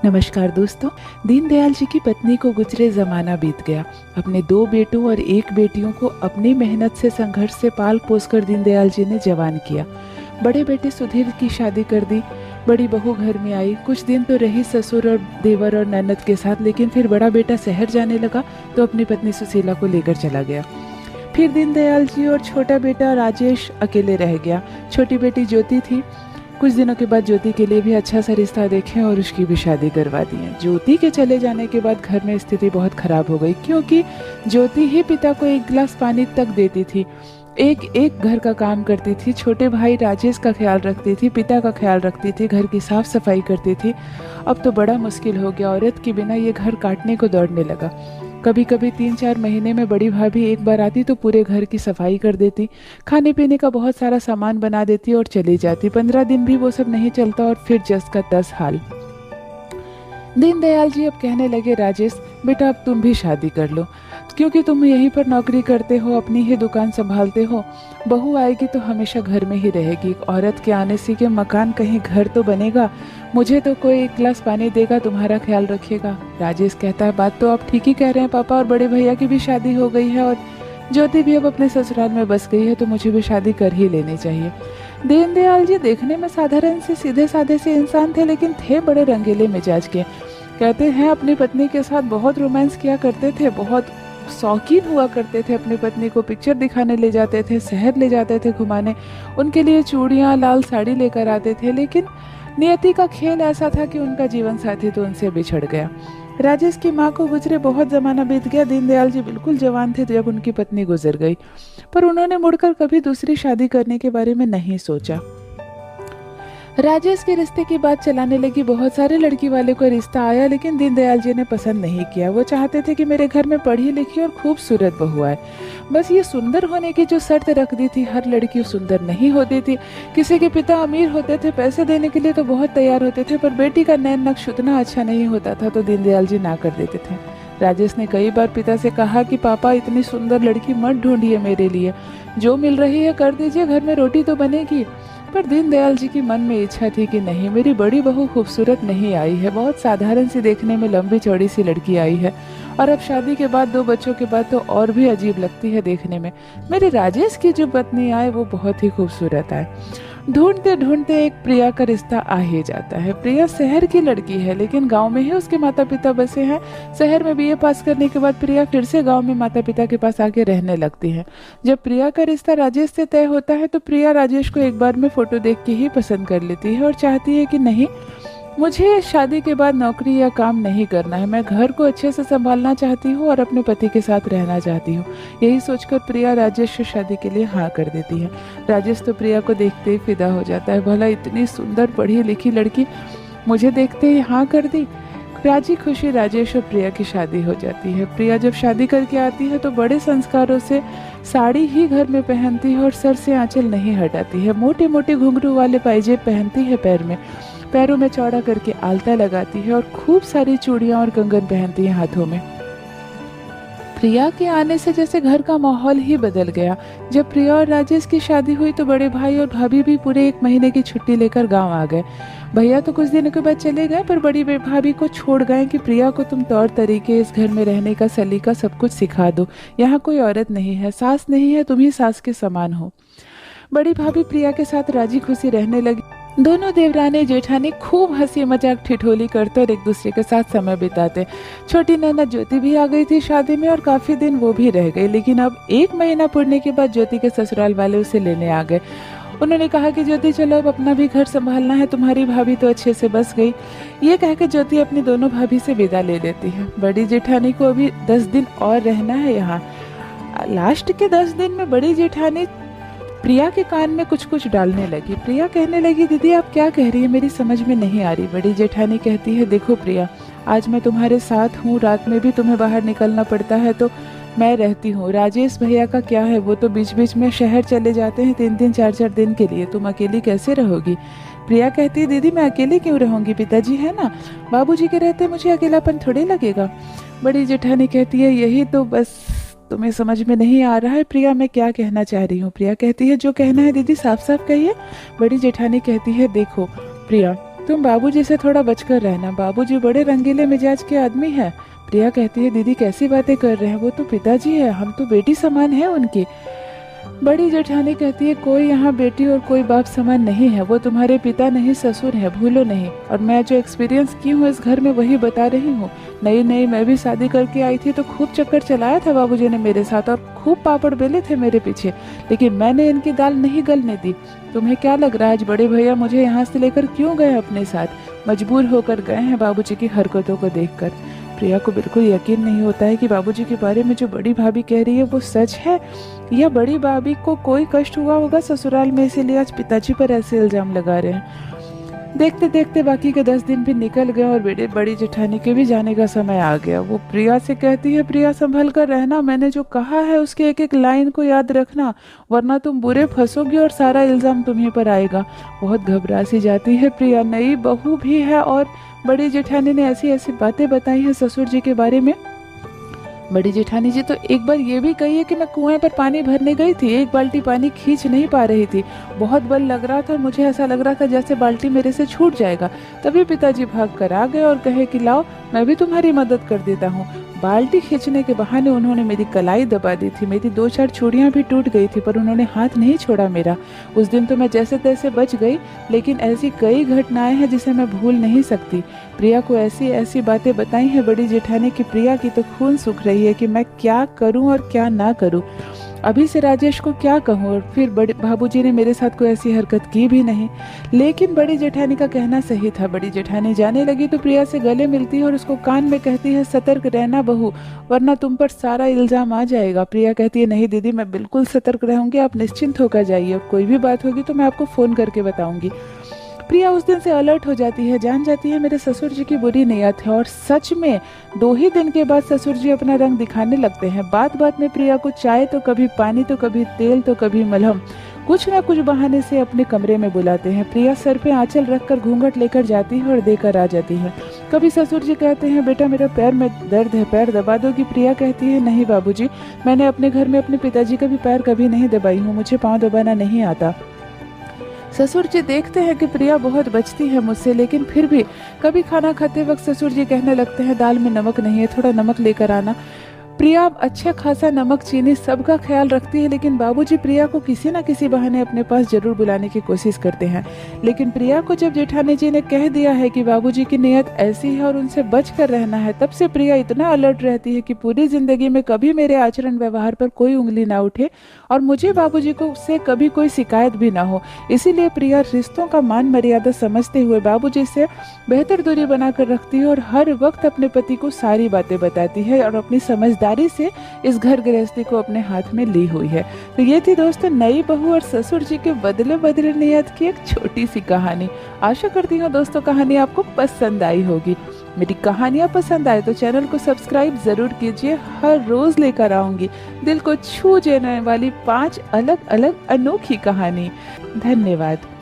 नमस्कार दोस्तों। दीनदयाल जी की पत्नी को गुजरे ज़माना बीत गया। अपने 2 बेटों और 1 बेटियों को अपनी मेहनत से संघर्ष से पाल पोस कर दीनदयाल जी ने जवान किया। बड़े बेटे सुधीर की शादी कर दी। बड़ी बहू घर में आई। कुछ दिन तो रही ससुर और देवर और ननद के साथ, लेकिन फिर बड़ा बेटा शहर जाने लगा तो अपनी पत्नी सुशीला को लेकर चला गया। फिर दीनदयाल जी और छोटा बेटा राजेश अकेले रह गया। छोटी बेटी ज्योति थी। कुछ दिनों के बाद ज्योति के लिए भी अच्छा सा रिश्ता देखे और उसकी भी शादी करवा दी है। ज्योति के चले जाने के बाद घर में स्थिति बहुत खराब हो गई, क्योंकि ज्योति ही पिता को 1 गिलास पानी तक देती थी, एक एक घर का काम करती थी, छोटे भाई राजेश का ख्याल रखती थी, पिता का ख्याल रखती थी, घर की साफ सफाई करती थी। अब तो बड़ा मुश्किल हो गया। औरत के बिना ये घर काटने को दौड़ने लगा। कभी कभी 3-4 महीने में बड़ी भाभी एक बार आती तो पूरे घर की सफाई कर देती, खाने पीने का बहुत सारा सामान बना देती और चली जाती। 15 दिन भी वो सब नहीं चलता और फिर जस का तस हाल। दीनदयाल जी अब कहने लगे, राजेश बेटा अब तुम भी शादी कर लो, क्योंकि तुम यहीं पर नौकरी करते हो, अपनी ही दुकान संभालते हो। बहू आएगी तो हमेशा घर में ही रहेगी। एक औरत के आने से के मकान कहीं घर तो बनेगा। मुझे तो कोई 1 गिलास पानी देगा, तुम्हारा ख्याल रखेगा। राजेश कहता है, बात तो आप ठीक ही कह रहे हैं पापा, और बड़े भैया की भी शादी हो गई है और ज्योति भी अब अपने ससुराल में बस गई है, तो मुझे भी शादी कर ही लेनी चाहिए। दीनदयाल जी देखने में साधारण से सीधे साधे से इंसान थे, लेकिन थे बड़े रंगीले मिजाज के। कहते हैं अपनी पत्नी के साथ बहुत रोमांस किया करते थे, बहुत शौकीन हुआ करते थे। अपनी पत्नी को पिक्चर दिखाने ले जाते थे, शहर ले जाते थे घुमाने, उनके लिए चूड़ियाँ लाल साड़ी लेकर आते थे। लेकिन नियति का खेल ऐसा था कि उनका जीवन साथी तो उनसे बिछड़ गया। राजेश की माँ को गुजरे बहुत ज़माना बीत गया। दीनदयाल जी बिल्कुल जवान थे जब उनकी पत्नी गुजर गई, पर उन्होंने मुड़कर कभी दूसरी शादी करने के बारे में नहीं सोचा। राजेश के रिश्ते की बात चलाने लगी। बहुत सारे लड़की वाले को रिश्ता आया, लेकिन दीनदयाल जी ने पसंद नहीं किया। वो चाहते थे कि मेरे घर में पढ़ी लिखी और खूबसूरत बहू आए। बस ये सुंदर होने की जो शर्त रख दी थी, हर लड़की सुंदर नहीं होती थी। किसी के पिता अमीर होते थे, पैसे देने के लिए तो बहुत तैयार होते थे, पर बेटी का नैन नक्श उतना अच्छा नहीं होता था, तो दीनदयाल जी ना कर देते थे। राजेश ने कई बार पिता से कहा कि पापा इतनी सुंदर लड़की मत ढूंढिए मेरे लिए, जो मिल रही है कर दीजिए, घर में रोटी तो बनेगी। पर दीनदयाल जी की मन में इच्छा थी कि नहीं, मेरी बड़ी बहू खूबसूरत नहीं आई है, बहुत साधारण सी देखने में लंबी चौड़ी सी लड़की आई है, और अब शादी के बाद 2 बच्चों के बाद तो और भी अजीब लगती है देखने में। मेरे राजेश की जो पत्नी आए वो बहुत ही खूबसूरत आए। ढूंढते ढूंढते एक प्रिया का रिश्ता आ ही जाता है। प्रिया शहर की लड़की है, लेकिन गांव में ही उसके माता पिता बसे हैं। शहर में बीए पास करने के बाद प्रिया फिर से गांव में माता पिता के पास आके रहने लगती है। जब प्रिया का रिश्ता राजेश से तय होता है तो प्रिया राजेश को एक बार में फोटो देख के ही पसंद कर लेती है और चाहती है कि नहीं, मुझे शादी के बाद नौकरी या काम नहीं करना है, मैं घर को अच्छे से संभालना चाहती हूँ और अपने पति के साथ रहना चाहती हूँ। यही सोचकर प्रिया राजेश से शादी के लिए हाँ कर देती है। राजेश तो प्रिया को देखते ही फिदा हो जाता है। भला इतनी सुंदर पढ़ी लिखी लड़की मुझे देखते ही हाँ कर दी। राजी खुशी राजेश और प्रिया की शादी हो जाती है। प्रिया जब शादी करके आती है तो बड़े संस्कारों से साड़ी ही घर में पहनती है और सर से आंचल नहीं हटाती है। मोटे मोटे घुंघरू वाले पायजेब पहनती है, पैरों में चौड़ा करके आलता लगाती है और खूब सारी चूड़ियां और कंगन पहनती है हाथों में। प्रिया के आने से जैसे घर का माहौल ही बदल गया। जब प्रिया और राजेश की शादी हुई तो बड़े भाई और भाभी भी पूरे 1 महीने की छुट्टी लेकर गांव आ गए। भैया तो कुछ दिनों के बाद चले गए, पर बड़ी भाभी को छोड़ गए कि प्रिया को तुम तौर तरीके, इस घर में रहने का सलीका सब कुछ सिखा दो। यहाँ कोई औरत नहीं है, सास नहीं है, तुम ही सास के समान हो। बड़ी भाभी प्रिया के साथ राजी खुशी रहने लगी। दोनों देवरानी जेठानी खूब हंसी मजाक ठिठोली करते और एक दूसरे के साथ समय बिताते। छोटी नैना ज्योति भी आ गई थी शादी में और काफी दिन वो भी रह गई, लेकिन अब 1 महीना पूरने के बाद ज्योति के ससुराल वाले उसे लेने आ गए। उन्होंने कहा कि ज्योति चलो, अब अपना भी घर संभालना है, तुम्हारी भाभी तो अच्छे से बस गई। ये कहकर ज्योति अपनी दोनों भाभी से विदा ले लेती है। बड़ी जेठानी को अभी 10 दिन और रहना है यहाँ। लास्ट के 10 दिन में बड़ी जेठानी प्रिया के कान में कुछ कुछ डालने लगी। प्रिया कहने लगी, दीदी आप क्या कह रही है, मेरी समझ में नहीं आ रही। बड़ी जेठानी कहती है, देखो प्रिया, आज मैं तुम्हारे साथ हूँ, रात में भी तुम्हें बाहर निकलना पड़ता है तो मैं रहती हूँ। राजेश भैया का क्या है, वो तो बीच बीच में शहर चले जाते हैं 3-3 4-4 दिन के लिए, तुम अकेली कैसे रहोगी। प्रिया कहती है, दीदी मैं अकेली क्यों रहूंगी, पिताजी है ना, बाबूजी के रहते मुझे अकेलापन थोड़े लगेगा। बड़ी जेठानी कहती है, यही तो बस तुम्हें समझ में नहीं आ रहा है प्रिया, मैं क्या कहना चाह रही हूँ। प्रिया कहती है, जो कहना है दीदी साफ साफ कहिए। बड़ी जेठानी कहती है, देखो प्रिया, तुम बाबूजी से थोड़ा बचकर रहना, बाबूजी बड़े रंगीले मिजाज के आदमी हैं। प्रिया कहती है, दीदी कैसी बातें कर रहे हैं, वो तो पिताजी है, हम तो बेटी समान है उनकी। बड़ी जेठानी कहती है, कोई यहाँ बेटी और कोई बाप समान नहीं है, वो तुम्हारे पिता नहीं ससुर है, भूलो नहीं। और मैं जो एक्सपीरियंस की हूँ इस घर में वही बता रही हूँ। नई नई मैं भी शादी करके आई थी तो खूब चक्कर चलाया था बाबूजी ने मेरे साथ, और खूब पापड़ बेले थे मेरे पीछे, लेकिन मैंने इनकी दाल नहीं गलने दी। तुम्हें क्या लग रहा है आज बड़े भैया मुझे यहाँ से लेकर क्यों गए अपने साथ? मजबूर होकर गए हैं बाबूजी की हरकतों को देखकर। प्रिया को बिल्कुल यकीन नहीं होता है कि बाबूजी के बारे में जो बड़ी भाभी कह रही है वो सच है, या बड़ी भाभी को कोई कष्ट हुआ होगा ससुराल में, इसीलिए आज पिताजी पर ऐसे इल्जाम लगा रहे हैं। देखते देखते बाकी के 10 दिन भी निकल गए और बड़ी जेठानी के भी जाने का समय आ गया। वो प्रिया से कहती है, प्रिया संभल कर रहना, मैंने जो कहा है उसके एक एक लाइन को याद रखना, वरना तुम बुरे फंसोगी और सारा इल्जाम तुम्हीं पर आएगा। बहुत घबरा सी जाती है प्रिया, नई बहू भी है और बड़ी जेठानी ने ऐसी ऐसी बातें बताई हैं ससुर जी के बारे में। बड़ी जेठानी जी तो एक बार ये भी कही है कि मैं कुएं पर पानी भरने गई थी, एक बाल्टी पानी खींच नहीं पा रही थी, बहुत बल लग रहा था और मुझे ऐसा लग रहा था जैसे बाल्टी मेरे से छूट जाएगा। तभी पिताजी भाग कर आ गए और कहे कि लाओ मैं भी तुम्हारी मदद कर देता हूँ। बाल्टी खींचने के बहाने उन्होंने मेरी कलाई दबा दी थी, मेरी 2-4 चूड़ियाँ भी टूट गई थी, पर उन्होंने हाथ नहीं छोड़ा मेरा। उस दिन तो मैं जैसे तैसे बच गई, लेकिन ऐसी कई घटनाएं हैं जिसे मैं भूल नहीं सकती। प्रिया को ऐसी ऐसी बातें बताई हैं बड़ी जेठानी की, प्रिया की तो खून सूख रही है कि मैं क्या करूं और क्या ना करूं। अभी से राजेश को क्या कहूँ, और फिर बड़े बाबूजी ने मेरे साथ कोई ऐसी हरकत की भी नहीं। लेकिन बड़ी जेठानी का कहना सही था। बड़ी जेठानी जाने लगी तो प्रिया से गले मिलती है और उसको कान में कहती है, सतर्क रहना बहू, वरना तुम पर सारा इल्जाम आ जाएगा। प्रिया कहती है, नहीं दीदी मैं बिल्कुल सतर्क रहूंगी, आप निश्चिंत होकर जाइए, और कोई भी बात होगी तो मैं आपको फोन करके बताऊंगी। प्रिया उस दिन से अलर्ट हो जाती है, जान जाती है मेरे ससुर जी की बुरी नीयत है, और सच में 2 ही दिन के बाद ससुर जी अपना रंग दिखाने लगते हैं। बात बात में प्रिया को चाय तो कभी पानी तो कभी तेल तो कभी मलहम, कुछ ना कुछ बहाने से अपने कमरे में बुलाते हैं। प्रिया सर पे आंचल रखकर घूंघट लेकर जाती है और देकर आ जाती है। कभी ससुर जी कहते हैं, बेटा मेरा पैर में दर्द है, पैर दबा दोगी? प्रिया कहती है, नहीं बाबूजी, मैंने अपने घर में अपने पिताजी का भी पैर कभी नहीं दबाई हूँ, मुझे पाँव दबाना नहीं आता। ससुर जी देखते हैं कि प्रिया बहुत बचती है मुझसे, लेकिन फिर भी कभी खाना खाते वक्त ससुर जी कहने लगते हैं, दाल में नमक नहीं है, थोड़ा नमक लेकर आना। प्रिया अच्छा खासा नमक चीनी सबका ख्याल रखती है, लेकिन बाबूजी प्रिया को किसी न किसी बहाने अपने पास जरूर बुलाने की कोशिश करते हैं। लेकिन प्रिया को जब जेठानी जी ने कह दिया है कि बाबूजी की नीयत ऐसी है और उनसे बच कर रहना है, तब से प्रिया इतना अलर्ट रहती है कि पूरी जिंदगी में कभी मेरे आचरण व्यवहार पर कोई उंगली ना उठे और मुझे बाबूजी को से कभी कोई शिकायत भी ना हो। इसीलिए प्रिया रिश्तों का मान मर्यादा समझते हुए बाबूजी से बेहतर दूरी बनाकर रखती है और हर वक्त अपने पति को सारी बातें बताती है और अपनी समझदारी से इस घर गृहस्थी को अपने हाथ में ली हुई है। तो ये थी दोस्तों नई बहू और ससुर जी के बदले बदले नियत की एक छोटी सी कहानी। आशा करती हूँ दोस्तों कहानी आपको पसंद आई होगी। मेरी कहानियाँ पसंद आए तो चैनल को सब्सक्राइब जरूर कीजिए, हर रोज लेकर आऊंगी दिल को छू जाने वाली 5 अलग अलग अनोखी कहानी। धन्यवाद।